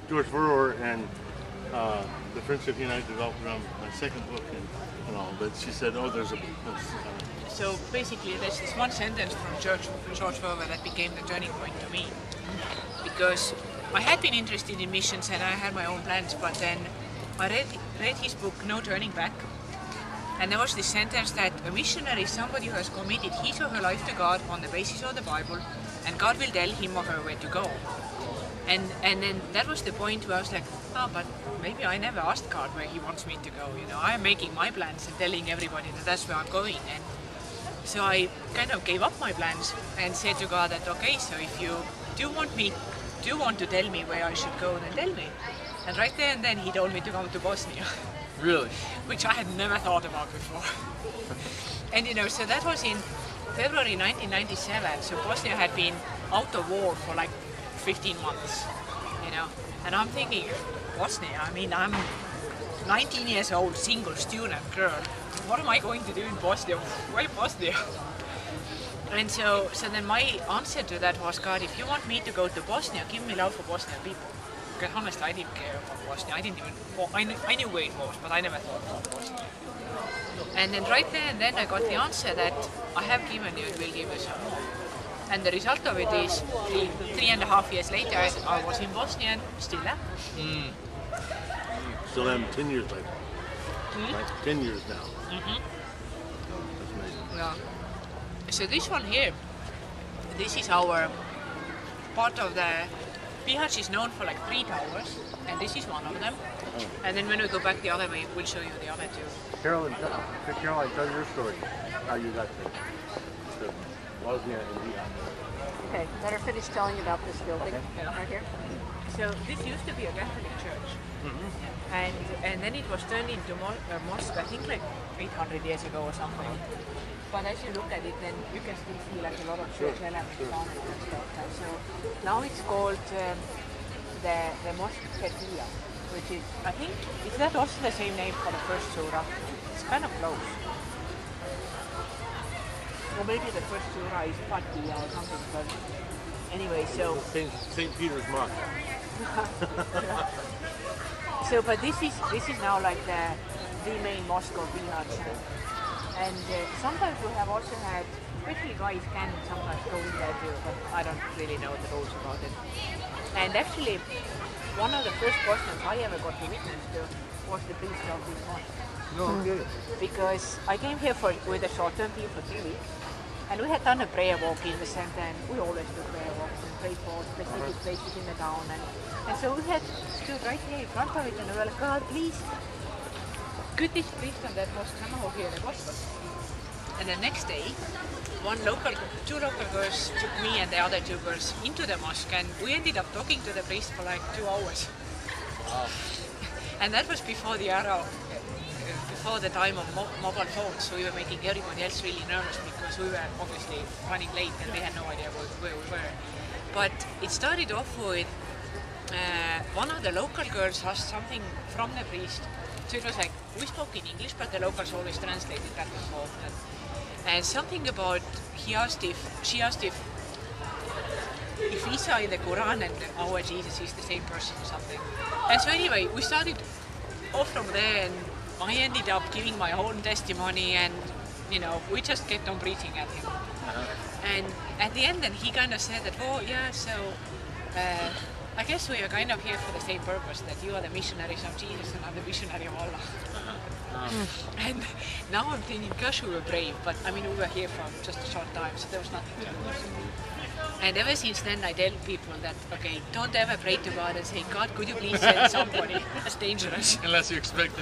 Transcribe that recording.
George Verwer and the friendship he and I developed around my second book and all. But she said, oh, there's a... So basically there's this one sentence from George Verwer that became the turning point to me. Because I had been interested in missions and I had my own plans, but then I read his book, No Turning Back. And there was this sentence that a missionary is somebody who has committed his or her life to God on the basis of the Bible, and God will tell him or her where to go. And then that was the point where I was like, oh, but maybe I never asked God where he wants me to go. You know, I'm making my plans and telling everybody that that's where I'm going. And so I kind of gave up my plans and said to God that, okay, so if you do want to tell me where I should go, then tell me. And right there and then he told me to come to Bosnia. Really? Which I had never thought about before. And you know, so that was in February 1997. So Bosnia had been out of war for like 15 months, you know. And I'm thinking, Bosnia, I mean, I'm 19 years old, single student girl. What am I going to do in Bosnia? Why Bosnia? And so then my answer to that was, God, if you want me to go to Bosnia, give me love for Bosnian people. Because honestly, I didn't care about Bosnia. I didn't even, well, I knew where it was, but I never thought about Bosnia. And then right there and then I got the answer that I have given you, it will give you some more. And the result of it is 3.5 years later, I was in Bosnia and still am. Still am 10 years later. Like 10 years now. That's amazing. Yeah. So this one here, this is our part of the... Bihać is known for like 3 towers, and this is one of them. And then when we go back the other way, we'll show you the other two. Caroline, tell your story, how you got to Bosnia and Bihać. Okay, better finish telling about this building right here. So this used to be a Catholic church, and then it was turned into a mosque, I think like 800 years ago or something. But as you look at it, then you can still see like a lot of church elements on it and stuff. And so now it's called the Mosque Fethiya, which is, I think, is that also the same name for the first surah? It's kind of close. Or maybe the first surah is Fatiha or something, but anyway, so... St. Peter's Mosque. So, but this is now like the main mosque of Bihać. And sometimes we have also had, especially guys can sometimes go in there too, but I don't really know the rules about it. And actually, one of the first Bosnians I ever got to witness to was the priest of this mosque. No, okay. Because I came here with a short-term team for 3 weeks, and we had done a prayer walk in the center, and we always do prayer walks and pray for specific places in the town. And so we had stood right here in front of it, and we were like, God, please, could this priest of that mosque somehow hear the gospel? And the next day, two local girls took me and the other 2 girls into the mosque, and we ended up talking to the priest for like 2 hours. Wow. And that was before the era, before the time of mobile phones, so we were making everybody else really nervous because we were obviously running late and they had no idea where we were. But it started off with one of the local girls asked something from the priest. So it was like, we spoke in English, but the locals always translated back and forth. And something about, she asked if Isa in the Quran and our Jesus is the same person or something. And so anyway, we started off from there, and I ended up giving my own testimony, and you know, we just kept on preaching at him. And at the end then he kind of said that, oh yeah, so I guess we are kind of here for the same purpose, that you are the missionaries of Jesus and I'm the missionary of Allah. And now I'm thinking, gosh, we were brave, but I mean, we were here for just a short time, so there was nothing to lose. And ever since then, I tell people that, okay, don't ever pray to God and say, God, could you please send somebody? That's dangerous. Unless you expect